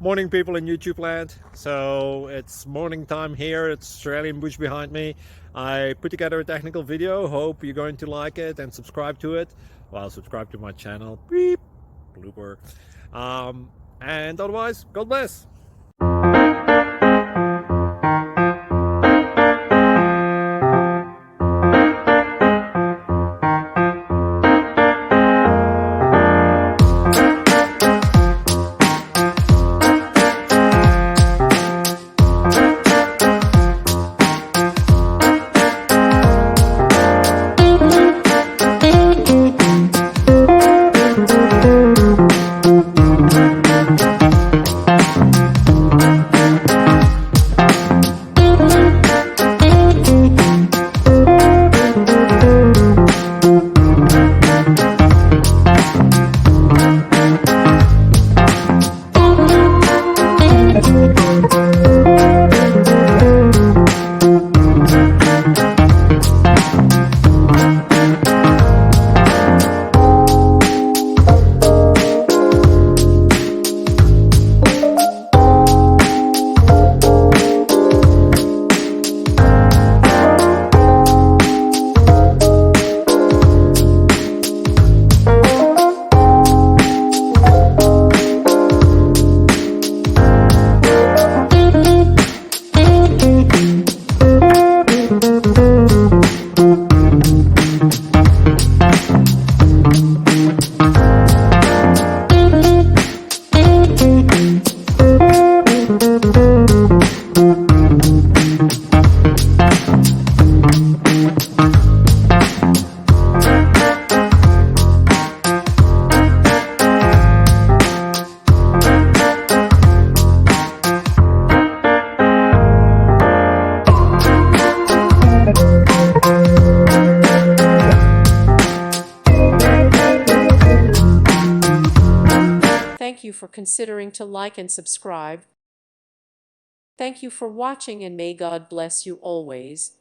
Morning, people in YouTube land. So it's morning time here. It's Australian bush behind me. I put together a technical video. Hope you're going to like it and subscribe to it. Well, subscribe to my channel. Beep. Blooper. And otherwise, God bless. Thank you for considering to like and subscribe. Thank you for watching, and may God bless you always.